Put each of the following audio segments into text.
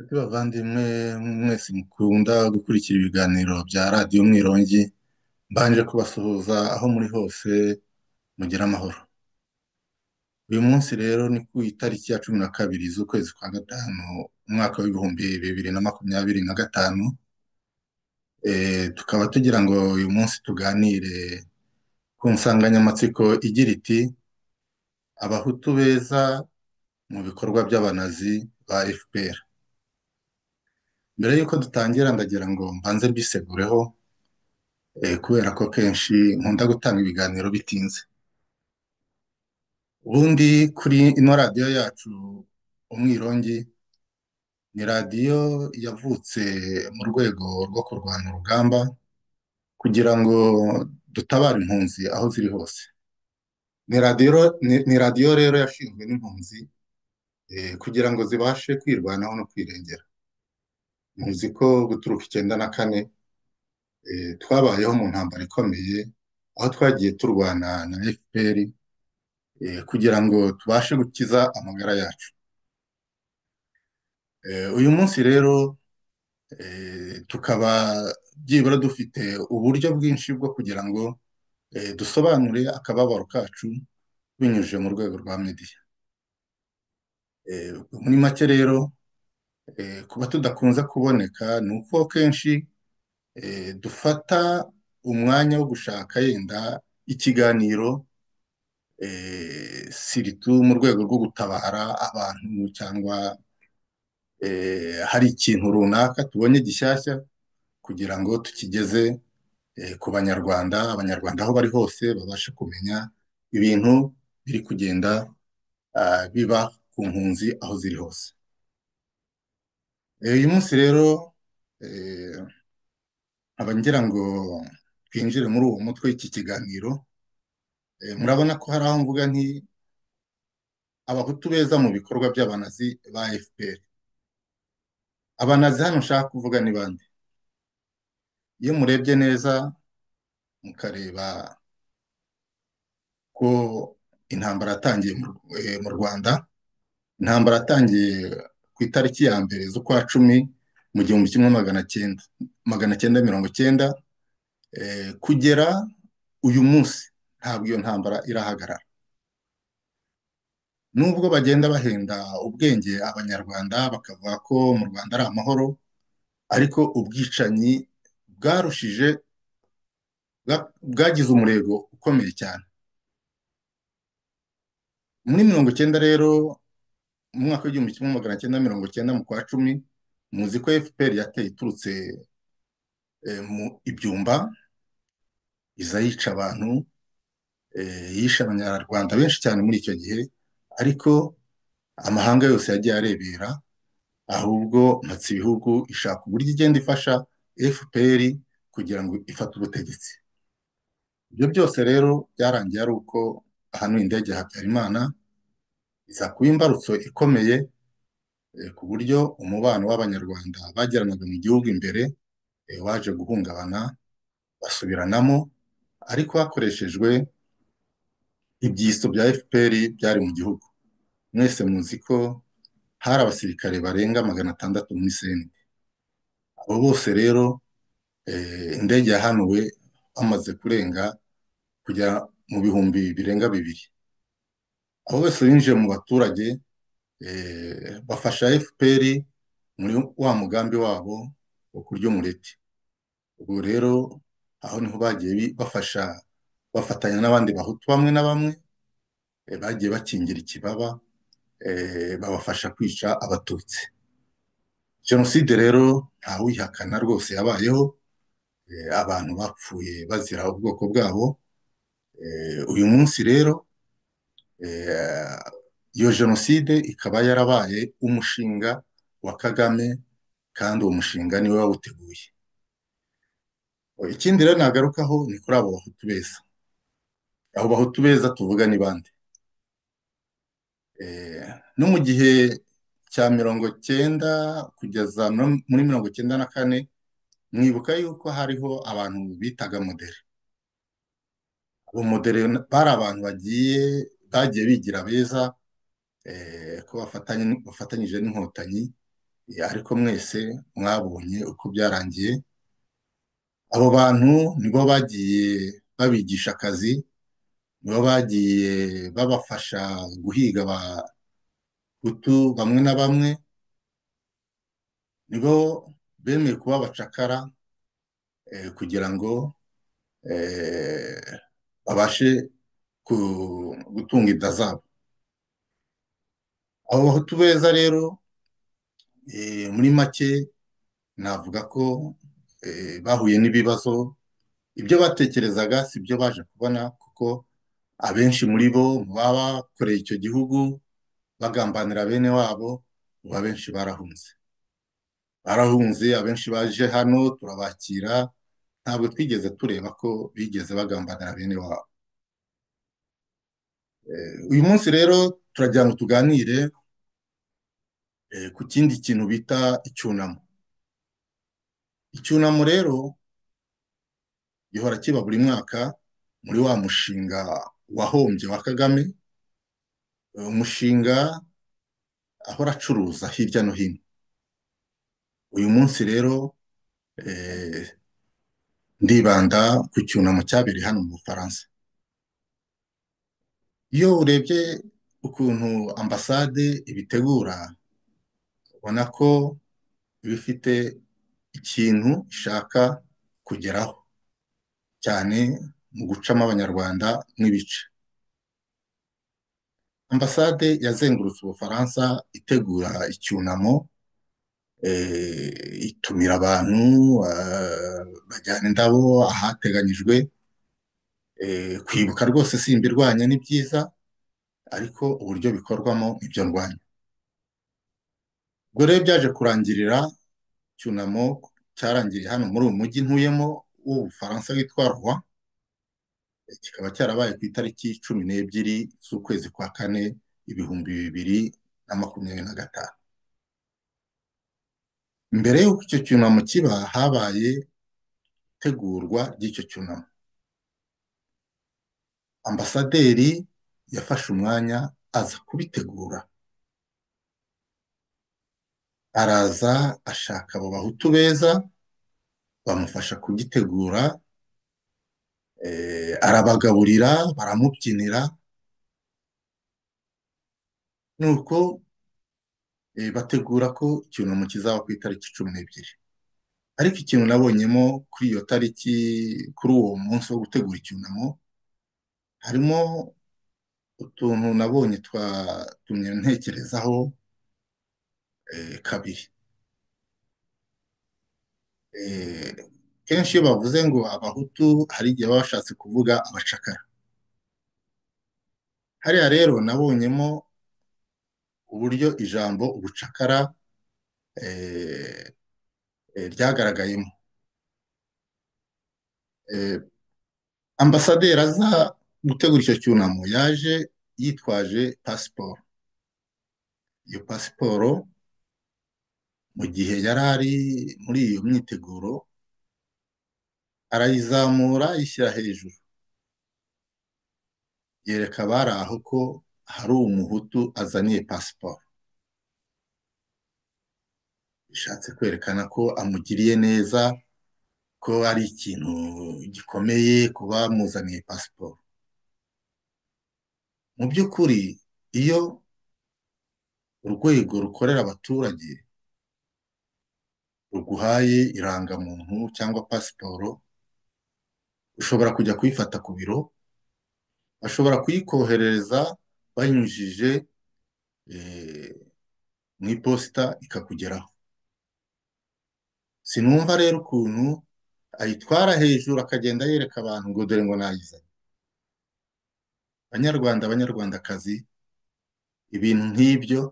Nshuti bavandimwe mwese mukunda gukurikira ibiganiro bya radiyo Umwirongi, mbanje kubasuhuza aho muri hose mugira amahoro. Uyu munsi rero ni ku itariki ya 12 z'ukwezi kwa gatanu umwaka w'ibihumbi 2025. Tukaba tugira ngo uyu munsi tuganire ku nsanganyamatsiko igira iti abahutu beza mu bikorwa by'abanazi ba FPR. Mbere y'uko dutangira ndagira ngo mbanze mbisegureho, kubera ko kenshi nkunda gutanga ibiganiro bitinze. Ubundi kuri ino radiyo yacu Umwirongi ni radiyo yavutse mu rwego rwo kurwanya urugamba kugira ngo dutabare impunzi aho ziri hose. Ni radiyo rero yashinzwe n'impunzi kugira ngo zibashe kwirwanaho no kwirengera. Muzi ko guturuka 1994 twabayeho mu ntambara ikomeye, aho twagiye turwana na FPR kugira ngo tubashe gukiza amagara yacu. Uyu munsi rero tukaba byibura dufite uburyo bwinshi bwo kugira ngo dusobanure akababaro kacu binyujije mu rwego rwa media. Muri make rero, kuba tudakunze kuboneka ni uko kenshi dufata umwanya wo gushaka yenda ikiganiro siritu mu rwego rwo gutabara abantu, cyangwa hari ikintu runaka tubonye gishyashya kugira ngo tukigeze ku banyarwanda. Abanyarwanda aho bari hose babashe kumenya ibintu biri kugenda biba ku mpunzi aho ziri hose. Uyu munsi rero nkaba ngira ngo twinjire muri uwo mutwe w'iki kiganiro. Murabona ko hari aho mvuga nti abahutu beza mu bikorwa by'abanazi ba FPR. Abanazi hano nshaka kuvuga ni bande? Iyo murebye neza mukareba ko intambara yatangiye mu Rwanda, intambara yatangiye ku itariki ya mbere z'ukwa cumi mu 1990, kugera uyu munsi ntabwo iyo ntambara irahagarara. Nubwo bagenda bahenda ubwenge abanyarwanda bakavuga ko mu Rwanda ari amahoro, ariko ubwicanyi bwarushije bwagize umurego ukomeye cyane. Muri 1990 rero, mu mwaka w'1990 mu kwa cumi, muzi ko FPR yateye iturutse mu Ibyumba, iza yica abantu, yishe abanyarwanda benshi cyane muri icyo gihe, ariko amahanga yose yagiye arebera, ahubwo Mpatsibihugu ishaka uburyo igenda ifasha FPR kugira ngo ifate ubutegetsi. Ibyo byose rero byarangiye ari uko ahanuye indege ya Habyarimana iza kuba imbarutso ikomeye, ku buryo umubano w'abanyarwanda bagiranaga mu gihugu imbere waje guhungabana, basubiranamo, ariko hakoreshejwe ibyiso bya FPR byari mu gihugu. Mwese muzi ko hari abasirikare barenga 600 muri CND. Abo bose rero indege yahanuwe bamaze kurenga kujya mu bihumbi birenga 2. Abo bose binjiye mu baturage, bafasha FPR muri wa mugambi wabo wo kurya umureti. Ubwo rero aho niho bagiye bafatanya n'abandi bahutu bamwe na bamwe, bagiye bakingira ikibaba, babafasha kwica abatutsi. Jenoside rero ntawuyihakana rwose yabayeho, abantu bapfuye bazira ubwoko bwabo. Uyu munsi rero iyo jenoside ikaba yarabaye umushinga wa Kagame, kandi uwo mushinga niwe wawuteguye. Ikindi rero nagarukaho ni kuri abo bahutu beza. Abo bahutu beza tuvuga ni bande? No mu gihe cya 1990 kugeza muri 1994, mwibuka yuko hariho abantu bitaga modere. Abo modere bari abantu bagiye bigira beza, ko bafatanyije n'inkotanyi ariko mwese mwabonye uko byarangiye. Abo bantu nibo bagiye babigisha akazi, nibo bagiye babafasha guhiga abahutu bamwe na bamwe, nibo bemeye kuba abacakara kugira ngo babashe gutunga inda zabo. Abo bahutu beza rero, muri make navuga ko bahuye n'ibibazo. Ibyo batekerezaga si byo baje kubona, kuko abenshi muri bo baba bakoreye icyo gihugu bagambanira bene wabo, ubu abenshi barahunze, abenshi baje hano turabakira, ntabwo twigeze tureba ko bigeze bagambanira bene wabo. Uyu munsi rero turagira ngo tuganire ku kindi kintu bita icyunamo. Icyunamo rero gihora kiba buri mwaka muri wa mushinga wahombye wa Kagame, umushinga ahora acuruza hirya no hino. Uyu munsi rero ndibanda ku cyunamo cyabereye hano mu Bufaransa. Iyo urebye ukuntu ambasade ibitegura, ubona ko iba ifite ikintu ishaka kugeraho, cyane mu gucamo abanyarwanda nk'ibice. Ambasade yazengurutse Ubufaransa itegura icyunamo, itumira abantu, bajyana indabo ahateganyijwe. Kwibuka rwose simbirwanya, ni byiza, ariko uburyo bikorwamo nibyo ndwanya. Ubwo rero byaje kurangirira, icyunamo cyarangiriye hano muri uyu mujyi ntuyemo w'Ubufaransa witwa Rouen, kikaba cyarabaye ku itariki 12 z'ukwezi kwa kane 2025. Mbere y'uko icyo cyunamo kiba, habaye itegurwa ry'icyo cyunamo. Ambasaderi yafashe umwanya aza kubitegura, araza ashaka abo bahutu beza bamufasha kugitegura, arabagaburira, baramubyinira, nuko bategura ko icyunamo kizaba ku itariki 12. Ariko ikintu nabonyemo kuri iyo tariki, kuri uwo munsi wo gutegura icyunamo, harimo utuntu nabonye twatumye ntekerezaho kabiri. Kenshi iyo bavuze ngo abahutu, hari igihe baba bashatse kuvuga abacakara. Hariya rero nabonyemo uburyo ijambo ubucakara ryagaragayemo. Ambasaderi aza gutegura icyo cyunamo yaje yitwaje pasiporo. Iyo pasiporo mu gihe yari ari muri iyo myiteguro, arayizamura ayishyira hejuru, yereka abari aho ko hari umuhutu azaniye pasiporo. Bishatse kwerekana ko amugiriye neza, ko ari ikintu gikomeye kuba muzaniye pasiporo. Mu by'ukuri, iyo urwego rukorera abaturage ruguhaye irangamuntu cyangwa pasiporo, ushobora kujya kuyifata ku biro, bashobora kuyikoherereza banyujije mu iposita ikakugeraho. Sinumva rero ukuntu ayitwara hejuru akagenda yereka abantu ngo dore ngo nayizanye. Banyarwanda, banyarwandakazi, ibintu nk'ibyo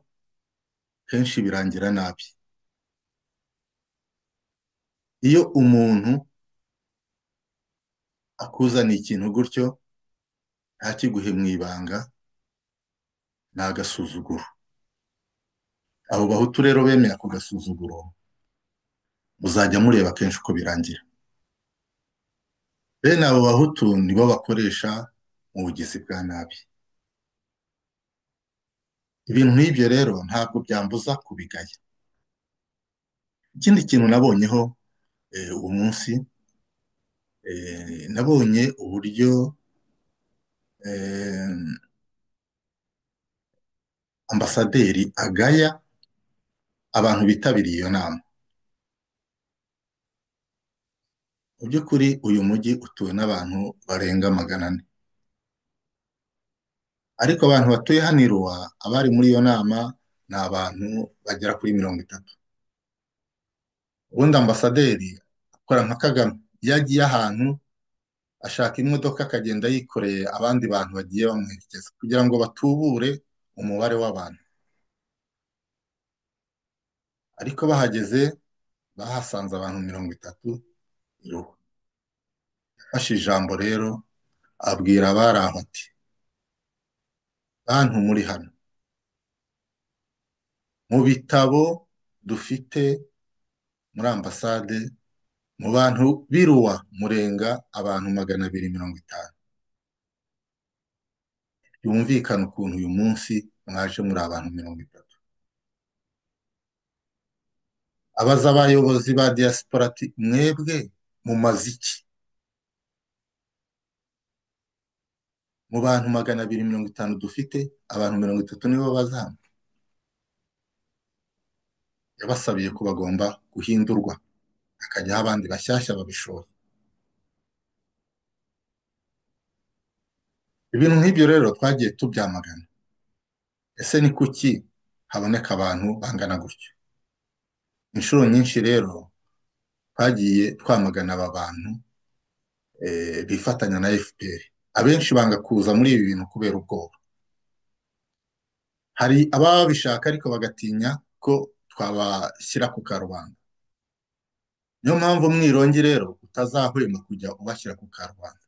kenshi birangira nabi. Iyo umuntu akuzaniye ikintu gutyo ntakiguhe mu ibanga, ni agasuzuguro. Abo bahutu rero bemeye ako gasuzuguro, muzajya mureba kenshi uko birangira. Bene abo bahutu nibo bakoresha mu bugizi bwa nabi. Ibintu nk'ibyo rero ntabwo byambuza kubigaya. ikindi kintu nabonyeho uwo munsi, nabonye uburyo eh, ambasaderi agaya abantu bitabiriye iyo nama. Mu by'ukuri uyu mujyi utuwe n'abantu barenga 400, ariko abantu batuye hano i Ruwa, abari muri iyo nama ni abantu bagera kuri 30. Ubundi ambasaderi akora nka Kagame, iyo agiye ahantu ashaka imodoka akagenda yikoreye abandi bantu bagiye bamuherekeza kugira ngo batubure umubare w'abantu, ariko bahageze bahasanze abantu 30 i Ruwa. Yafashe ijambo rero abwira abari aho ati: bantu muri hano, mu bitabo dufite muri ambasade, mu bantu b'i Ruwa murenga abantu 250. Yumvikana ukuntu uyu munsi mwaje muri abantu 30. Abaza abayobozi ba diaspora ati: mwebwe mumaze iki? Mu bantu 250 dufite, abantu 30 nibo bazana. Yabasabiye ko bagomba guhindurwa, hakajyaho abandi bashyashya babishoboye. Ibintu nk'ibyo rero twagiye tubyamagana. Ese ni kuki haboneka abantu bangana gutyo? Inshuro nyinshi rero twagiye twamagana aba bantu bifatanya na FPR. Abenshi banga kuza muri ibi bintu kubera ubwoba. Hari ababa babishaka ariko bagatinya ko twabashyira ku karubanda. Niyo mpamvu mwirongi rero utazahwema kujya ubashyira ku karubanda.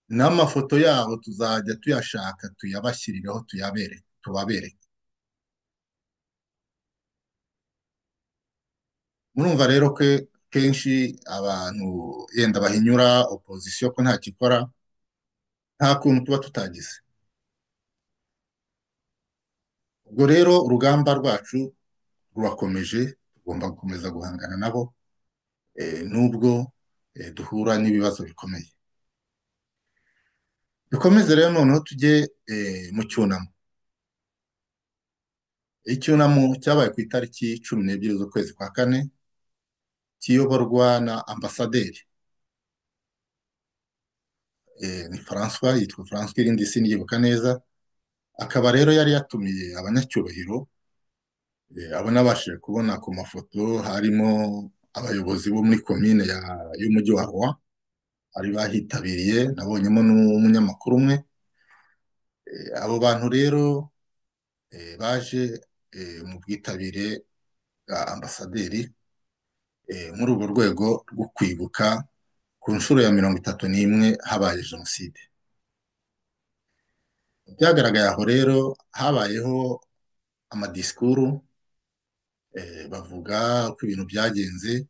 N'amafoto yabo tuzajya tuyashaka tuyabashyirireho, tubabereke. Murumva rero ko kenshi abantu yenda bahinyura opozisiyo ko ntacyo ikora, nta kuntu tuba tutagize. Ubwo rero urugamba rwacu rurakomeje, tugomba gukomeza guhangana nabo nubwo duhura n'ibibazo bikomeye. Dukomeze rero noneho tujye mu cyunamo. Icyunamo cyabaye ku itariki 12 z'ukwezi kwa kane, kiyoborwa na ambasaderi ni François, yitwa François irindi sinyibuka neza. Akaba rero yari yatumiye abanyacyubahiro, abo nabashije kubona ku mafoto harimo abayobozi bo muri komine y'umujyi wa Rouen bari bahitabiriye, nabonyemo n'umunyamakuru umwe. Abo bantu rero baje mu bwitabire bwa ambasaderi muri urwo rwego rwo kwibuka ku nshuro ya 31 habaye jenoside. Byagaragaye aho rero habayeho amadisikuru, bavuga ko ibintu byagenze,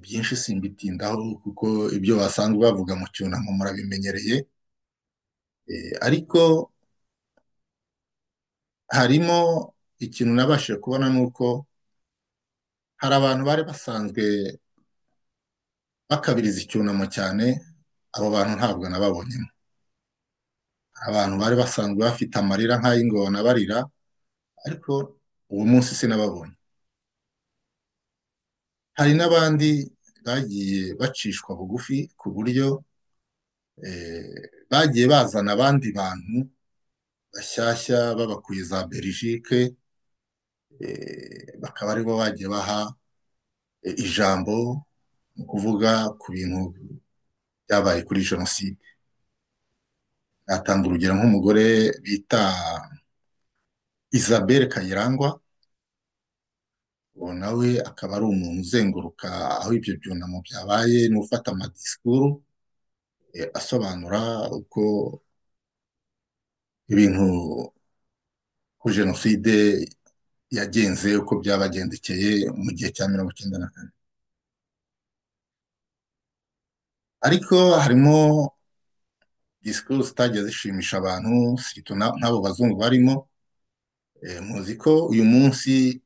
byinshi simbitindaho kuko ibyo basanzwe bavuga mu cyunamo murabimenyereye, ariko harimo ikintu nabashije kubona nuko hari abantu bari basanzwe bakabiriza icyunamo cyane. Abo bantu ntabwo nababonyemo. Abantu bari basanzwe bafite amarira nk'ay'ingona barira, ariko uwo munsi sinababonye. Hari n'abandi bagiye bacishwa bugufi ku buryo bagiye bazana abandi bantu bashyashya babakuye za Belgique, bakaba aribo bagiye baha ijambo mu kuvuga ku bintu byabaye kuri jenoside. Natanga urugero nk'umugore bita Isabelle Kayirangwa, uwo nawe akaba ari umuntu uzenguruka aho ibyo byunamo byabaye n'ufata amadisikuru asobanura uko ibintu ku jenoside yagenze, uko byabagendekeye mu gihe cya 1994. Ariko harimo disikuru zitagiye zishimisha abantu, sirito n'abo bazungu barimo. Muzi ko uyu munsi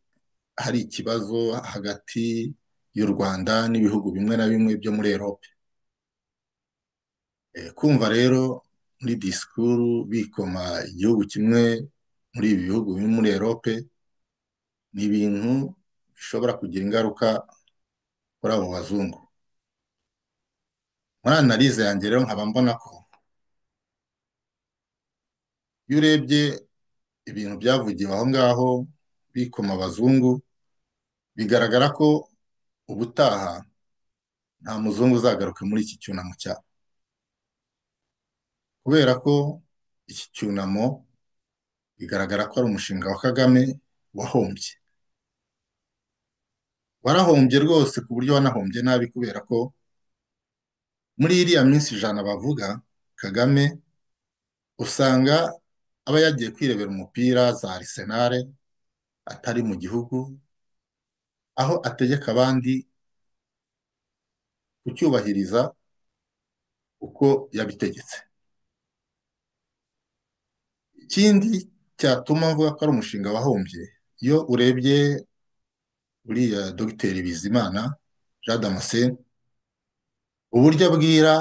hari ikibazo hagati y'u Rwanda n'ibihugu bimwe na bimwe byo muri Erope. Kumva rero muri disikuru bikoma igihugu kimwe muri ibi bihugu biri muri Erope ni ibintu bishobora kugira ingaruka kuri abo bazungu. Muri analize yanjye rero nkaba mbona ko iyo urebye ibintu byavugiwe aho ngaho bikoma abazungu, bigaragara ko ubutaha nta muzungu uzagaruka muri iki cyunamo cyabo, kubera ko iki cyunamo bigaragara ko ari umushinga wa Kagame wahombye. Warahombye rwose ku buryo wanahombye nabi, kubera ko muri iriya minsi ijana bavuga Kagame usanga aba yagiye kwirebera umupira za Arsenal atari mu gihugu, aho ategeka abandi kucyubahiriza uko yabitegetse. Ikindi cyatuma mvuga ko ari umushinga wahombye, iyo urebye uriya Dogiteri Bizimana Jean Damascene, uburyo abwira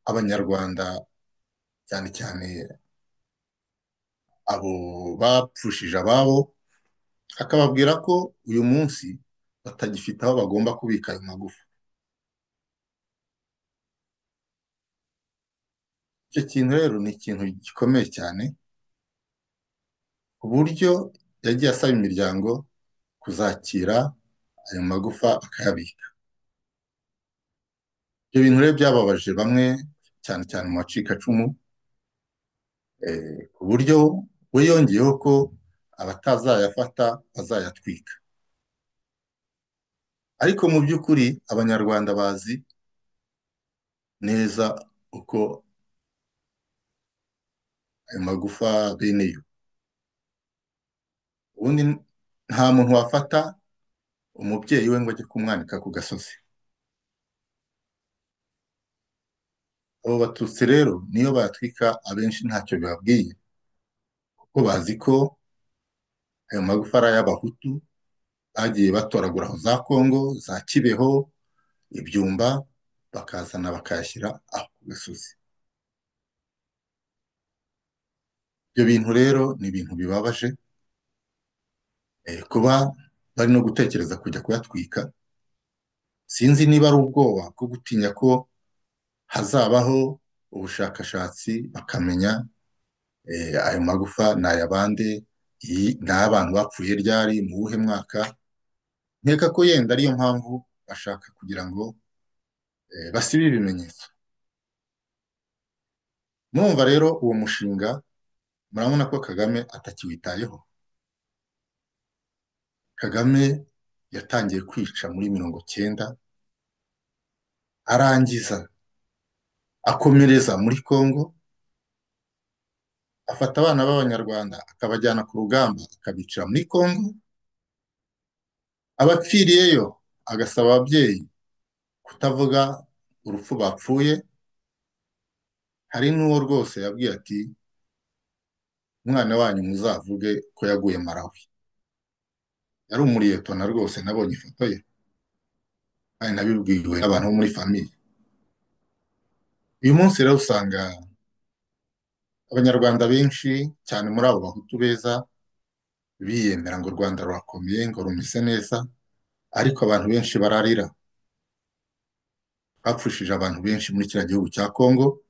abanyarwanda cyane cyane abo bapfushije ababo, akababwira ko uyu munsi batagifite aho bagomba kubika ayo magufa. Icyo kintu rero ni ikintu gikomeye cyane, ku buryo yagiye asaba imiryango kuzakira ayo magufa akayabika. Ibyo bintu rero byababaje bamwe cyane cyane mu bacikacumu, ku buryo we yongeyeho ko abatazayafata bazayatwika. Ariko mu by'ukuri abanyarwanda bazi neza uko ayo magufa bene yo. Ubundi nta muntu wafata umubyeyi we ngo ajye kumwanika ku gasozi. Abo batutsi rero niyo bayatwika abenshi ntacyo bibabwiye, kuko bazi ko ayo magufa ari ay'abahutu bagiye batoragura aho za Kongo, za Kibeho, Ibyumba, bakazana bakayashyira aho ku gasozi. Ibyo bintu rero ni ibintu bibabaje, kuba bari no gutekereza kujya kuyatwika. Sinzi niba ari ubwoba bwo gutinya ko hazabaho ubushakashatsi bakamenya ayo magufa ni ay'abande, ni ay'abantu bapfuye ryari, mu wuhe mwaka. Nkeka ko yenda ariyo mpamvu bashaka kugira ngo basibe ibimenyetso. Mwumva rero uwo mushinga, murabona ko Kagame atakiwitayeho. Kagame yatangiye kwica muri 90, arangiza akomereza muri Kongo, afata abana b'Abanyarwanda akabajyana ku rugamba akabicira muri Kongo, abapfiriyeyo agasaba ababyeyi kutavuga urupfu bapfuye. Hari n'uwo rwose yabwiye ati umwana wanyu muzavuge ko yaguye Malawi. Yari umuriyetona rwose, nabonye ifoto ye kandi nabibwiwe n'abantu bo muri famiye. Uyu munsi rero usanga abanyarwanda benshi cyane muri abo bahutu beza biyemera ngo u Rwanda rurakomeye, ngo rumeze neza, ariko abantu benshi bararira. Bapfushije abantu benshi muri kiriya gihugu cya Kongo,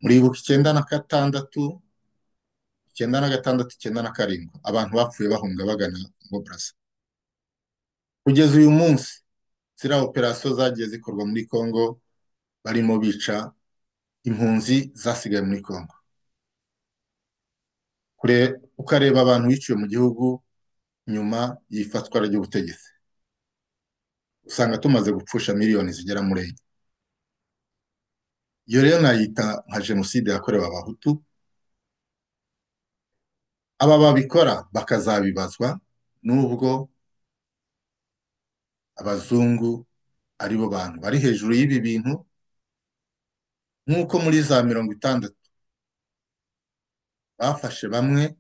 muribuka 96, 96, 97, abantu bapfuye bahunga bagana ngo Brazzaville. Kugeza uyu munsi ziriya operasiyo zagiye zikorwa muri Kongo, barimo bica impunzi zasigaye muri Kongo. Ukareba abantu biciwe mu gihugu nyuma y'ifatwa ry'ubutegetsi, usanga tumaze gupfusha miliyoni zigera muri enye. Iyo rero nayita nka jenoside yakorewe abahutu. Aba babikora bakazabibazwa n'ubwo abazungu aribo bantu bari hejuru y'ibi bintu, nk'uko muri za 60 bafashe bamwe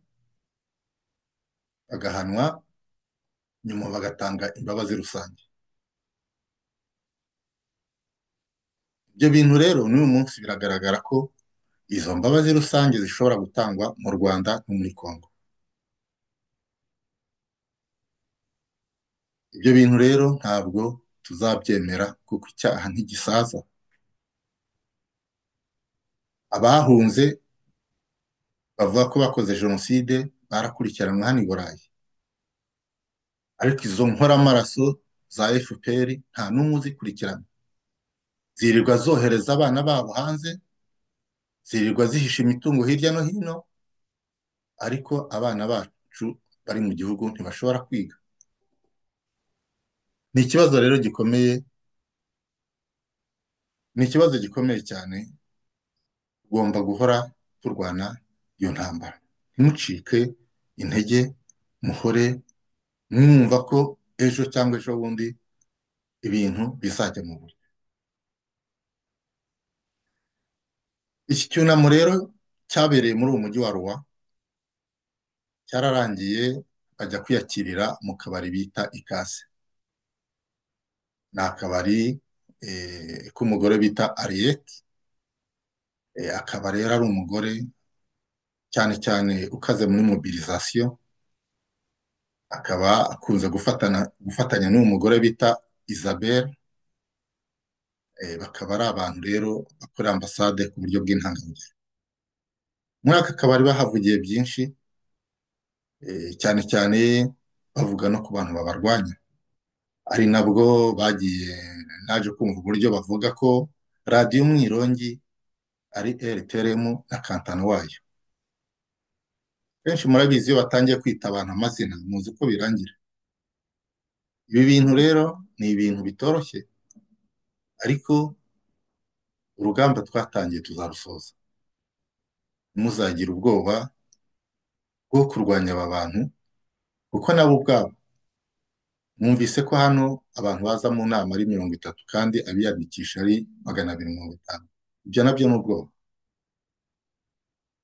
bagahanwa, nyuma bagatanga imbabazi rusange. Ibyo bintu rero n'uyu munsi biragaragara ko izo mbabazi rusange zishobora gutangwa mu Rwanda no muri Kongo. Ibyo bintu rero ntabwo tuzabyemera kuko icyaha ntigisaza. Abahunze bavuga ko bakoze jenoside barakurikiranwe hano i Burayi, ariko izo nkoramaraso za FPR nta n'umwe uzikurikirana. Zirirwa zohereza abana babo hanze, zirirwa zihisha imitungo hirya no hino, ariko abana bacu bari mu gihugu ntibashobora kwiga. Ni ikibazo rero gikomeye, ni ikibazo gikomeye cyane. Tugomba guhora turwana iyo ntambara. Ntimucike intege, muhore mwumva ko ejo cyangwa ejo bundi ibintu bizajya mu buryo. Iki cyunamo rero cyabereye muri uwo mujyi wa Ruwa, cyararangiye bajya kwiyakirira mu kabari bita Ikase. Ni akabari k'umugore bita Ariete. Akaba rero ari umugore cyane cyane ukaze muri mobilisation, akaba akunze gufatanya n'uwo mugore bita Isabelle. Bakaba ari abantu rero bakorera ambasade ku buryo bw'intangarugero. Muri aka kabari bahavugiye byinshi, cyane cyane bavuga no ku bantu babarwanya, ari nabwo bagiye naje kumva uburyo bavuga ko radiyo Umwirongi ari RTRM na kantano wayo. Kenshi murabizi iyo batangiye kwita abantu amazina muzi uko birangira. Ibi bintu rero ni ibintu bitoroshye, ariko urugamba twatangiye tuzarusoza. Ntimuzagire ubwoba bwo kurwanya aba bantu, kuko nabo ubwabo mwumvise ko hano abantu baza mu nama ari 30 kandi abiyandikisha ari 250. Ibyo nabyo ni ubwoba.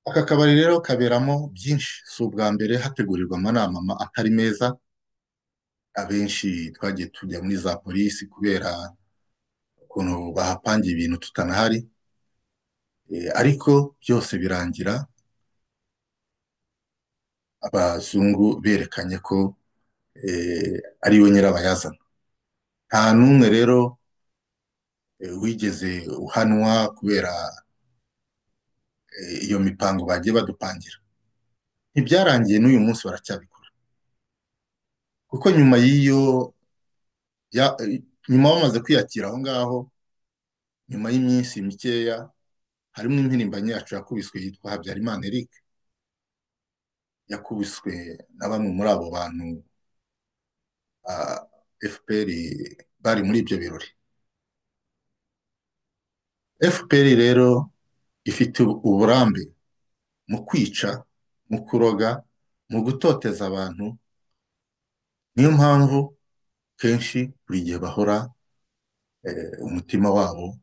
Aka kabari rero kaberamo byinshi, si ubwa mbere hategurirwa amanama atari meza. Abenshi twagiye tujya muri za polisi kubera ukuntu bahapangiye ibintu tutanahari, ariko byose birangira abazungu berekanye ko ari we nyirabayazana. Nta n'umwe rero wigeze uhanwa kubera iyo mipango bagiye badupangira. Ntibyarangiye n'uyu munsi baracyabikora, kuko nyuma bamaze kwiyakira aho ngaho, nyuma y'iminsi mikeya harimo impirimbanyi yacu yakubiswe yitwa Habyarimana Eric, yakubiswe na bamwe muri abo bantu FPR bari muri ibyo birori. FPR rero ifite uburambe mu kwica, mu kuroga, mu gutoteza abantu. Niyo mpamvu kenshi buri gihe bahora umutima wabo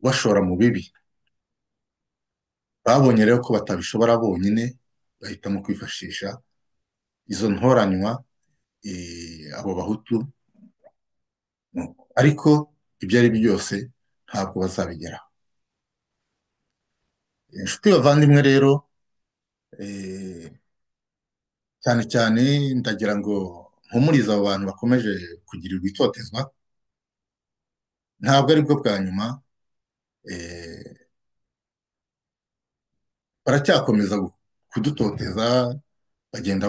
bashora mu bibi. Babonye rero ko batabishobora bonyine, bahitamo kwifashisha izo ntoranywa, abo bahutu. Ariko ibyo ari byo byose ntabwo bazabigeraho. Inshuti bavandimwe rero, cyane cyane ndagira ngo mpumurize abo bantu bakomeje kugirirwa itotezwa. Ntabwo ari bwo bwa nyuma, baracyakomeza kudutoteza, bagenda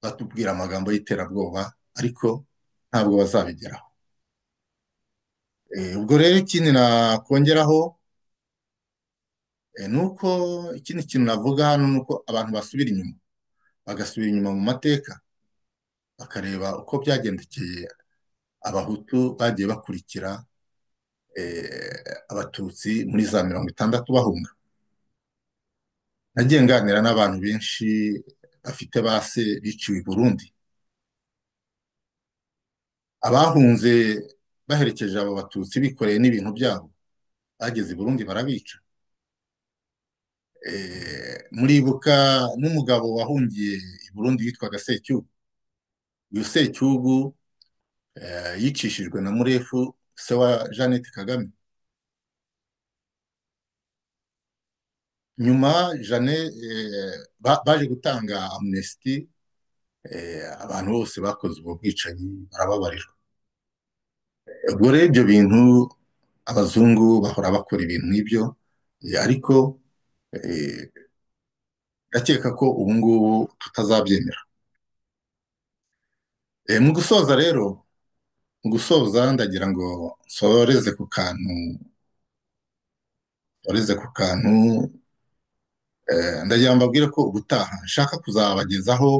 batubwira amagambo y'iterabwoba, ariko ntabwo bazabigeraho. Ubwo rero ikindi nakongeraho ni uko ikindi kintu navuga hano ni uko abantu basubira inyuma, bagasubira inyuma mu mateka, bakareba uko byagendekeye abahutu bagiye bakurikira abatutsi muri za 60 bahunga. Nagiye nganira n'abantu benshi bafite base biciwe i Burundi. Abahunze baherekeje abo batutsi bikoreye n'ibintu byabo, bageze i Burundi barabica. muribuka n'umugabo wahungiye i Burundi witwaga Secyugu. Uyu Secyugu yicishijwe na Murefu, se wa Jeannette Kagame. Nyuma baje gutanga amnesty, abantu bose bakoze ubwo bwicanyi barababarirwa. Ubwo rero ibyo bintu abazungu bahora bakora ibintu nk'ibyo, ariko eh, ndakeka ko ubu ngubu tutazabyemera. Mu gusoza rero, mu gusoza ndagira ngo nsoreze ku kantu, nsoreze ku kantu, ndagira ngo mbabwire ko ubutaha nshaka kuzabagezaho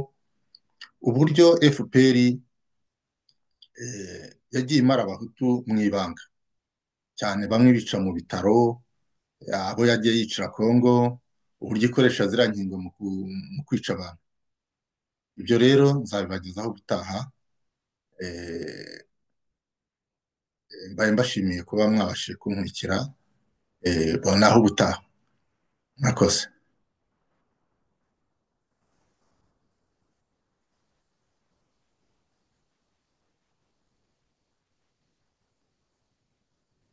uburyo FPR yagiye imara abahutu mu ibanga, cyane bamwe bica mu bitaro, abo yagiye yicira Kongo, uburyo ikoresha ziriya nkingo mu kwica abantu. Ibyo rero nzabibagezaho ubutaha. eh, mbaye mbashimiye kuba mwabashije kunkurikira. Naho ubutaha. Mwakoze.